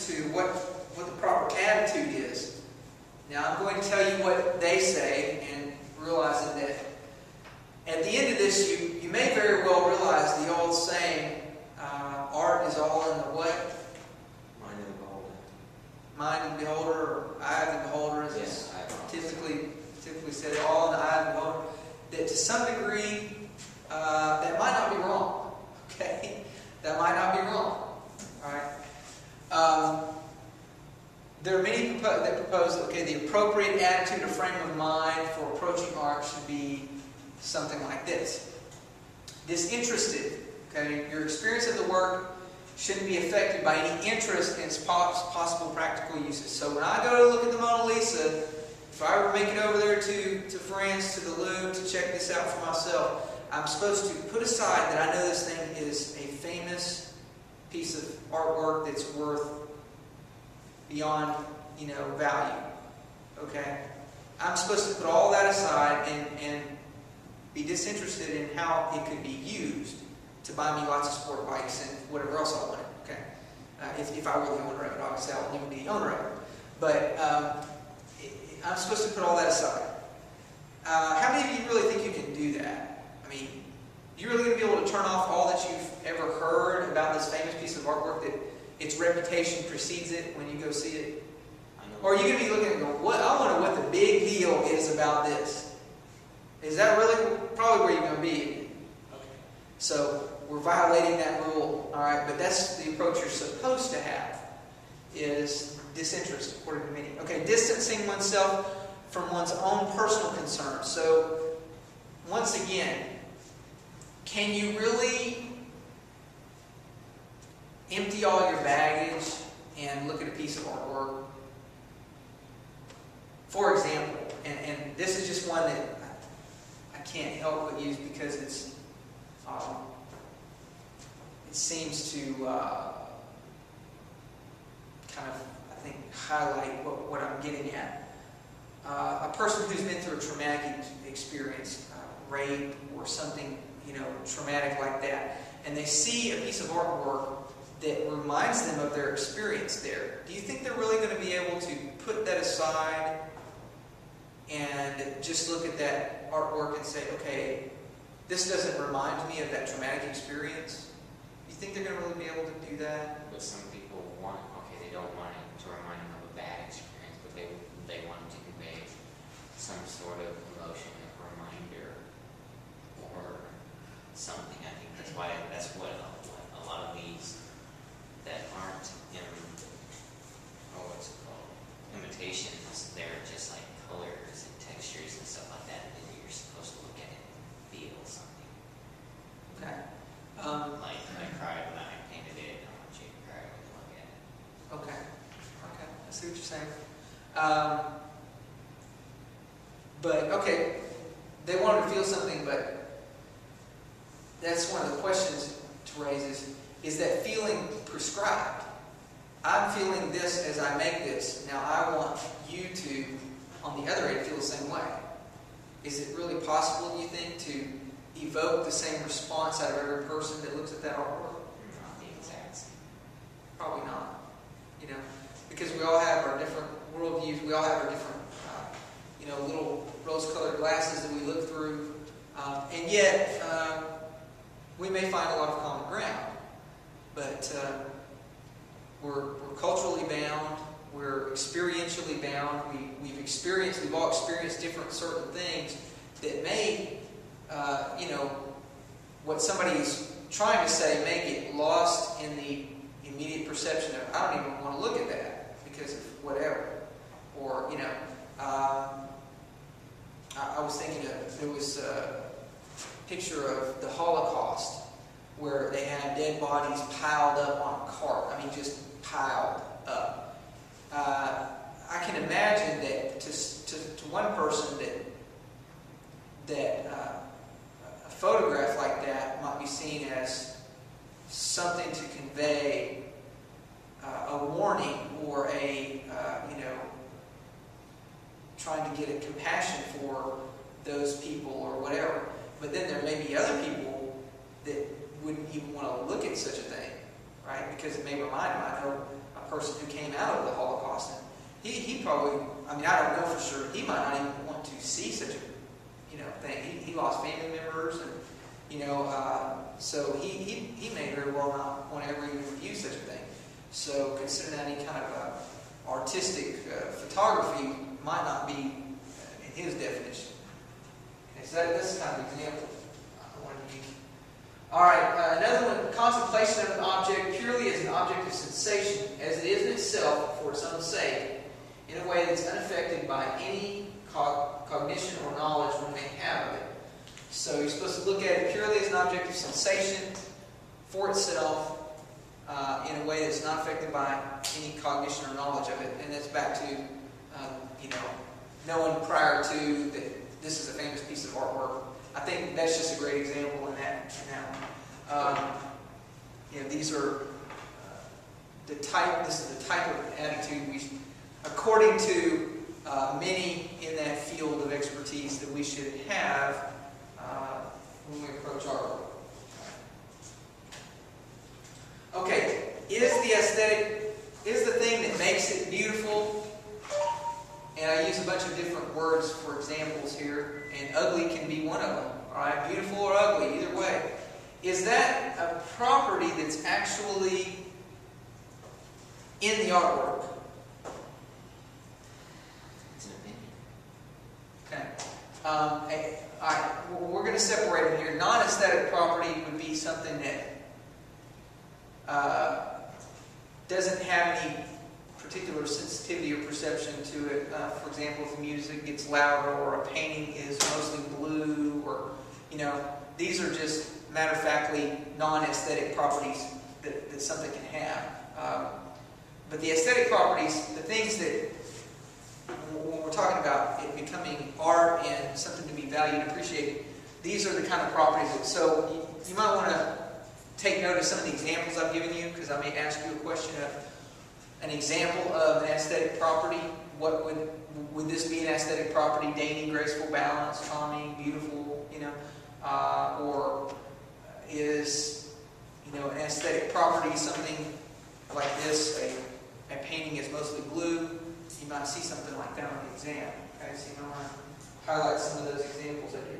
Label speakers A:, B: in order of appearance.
A: to what the proper attitude is. Now I'm going to tell you what they say, and realizing that at the end of this, you may very well realize the old saying, art is all in the what?
B: Mind of the beholder.
A: Mind of the beholder, or eye of the beholder, as it's typically said, all in the eye of the beholder. That to some degree, that might not be wrong. Okay? That might not be wrong. Alright? There are many that propose that, okay, the appropriate attitude or frame of mind for approaching art should be something like this. Disinterested. Okay? Your experience of the work shouldn't be affected by any interest in its possible practical uses. So when I go to look at the Mona Lisa, if I were to make it over there to France, to the Louvre, to check this out for myself, I'm supposed to put aside that I know this thing is a famous piece of artwork that's worth beyond, value. Okay? I'm supposed to put all that aside and be disinterested in how it could be used to buy me lots of sport bikes and whatever else I wanted. Okay? If I were the owner of it, obviously I wouldn't even be the owner of it. But I'm supposed to put all that aside. How many of you really think you can do that? I mean, you're really going to be able to turn off all that you've ever heard about this famous piece of artwork that its reputation precedes it when you go see it? Or are you going to be looking and go, I wonder what the big deal is about this? Is that really probably where you're going to be? Okay. So we're violating that rule, all right? But that's the approach you're supposed to have, is disinterest, according to many. Okay, distancing oneself from one's own personal concerns. So, once again, can you really empty all your baggage and look at a piece of artwork? For example, and this is just one that I can't help but use because it seems to kind of, I think, highlight what I'm getting at. A person who's been through a traumatic experience, rape or something, traumatic like that, and they see a piece of artwork that reminds them of their experience there. Do you think they're really going to be able to put that aside and just look at that artwork and say, okay, this doesn't remind me of that traumatic experience? Do you think they're going to really be able to do that?
B: But some people they don't want it to remind them of a bad experience, but they want it to convey some sort of emotion, a reminder, or something. I think that's what a lot of these that aren't imitations, they're just like colors and textures and stuff like that, and you're supposed to look at it and feel something.
A: Okay.
B: Like I cried when I painted it, and I want you to cry when you look at it.
A: Okay. I see what you're saying. But, okay, they wanted to feel something, but that's one of the questions to raise is that feeling prescribed? I'm feeling this as I make this. Now I want you to, on the other end, feel the same way. Is it really possible, you think, to evoke the same response out of every person that looks at that artwork?
B: Not the exact same.
A: Probably not. Because we all have our different worldviews. We all have our different, little rose-colored glasses that we look through. And yet, we may find a lot of common ground. But we're culturally bound. We're experientially bound. We've all experienced different certain things that may, what somebody's trying to say may get lost in the immediate perception of, I don't even want to look at that because of whatever. Or, I was thinking there was a picture of the Holocaust where they had dead bodies piled up on a cart. I mean, just piled up. I can imagine that to one person that a photograph like that might be seen as something to convey a warning or trying to get a compassion for those people or whatever. But then there may be other people that wouldn't even want to look at such a thing, right? Because it may remind them. I know a person who came out of the Holocaust. And he probably, I mean, I don't know for sure, he might not even want to see such a thing. He lost family members, and so he may very well not want to ever even view such a thing. So considering that any kind of artistic photography might not be in his definition. Okay, so that's kind of an example I wanted to use. All right, another one, contemplation of an object purely as an object of sensation, as it is in itself for its own sake, in a way that's unaffected by any cognition or knowledge one may have of it. So you're supposed to look at it purely as an object of sensation for itself, in a way that's not affected by any cognition or knowledge of it. And that's back to, knowing prior to that this is a famous piece of artwork. I think that's just a great example in that one. These are the type. This is the type of attitude we, according to many in that field of expertise, that we should have when we approach artwork. Okay, is the thing that makes it beautiful, and I use a bunch of different words for examples here, and ugly can be one of them, alright, beautiful or ugly, either way. Is that a property that's actually in the artwork?
B: It's an opinion.
A: Okay. Alright, we're going to separate them here. Non-aesthetic property would be something that doesn't have any particular sensitivity or perception to it. For example, if the music gets louder, or a painting is mostly blue, or these are just matter-of-factly non-aesthetic properties that something can have. But the aesthetic properties, the things that when we're talking about it becoming art and something to be valued and appreciated, these are the kind of properties that, so you might want to take note of some of the examples I've given you, because I may ask you a question of an example of an aesthetic property. What would this be an aesthetic property? Dainty, graceful, balanced, charming, beautiful, or is an aesthetic property something like this? A painting is mostly blue. You might see something like that on the exam. Okay, so you might want to highlight some of those examples that you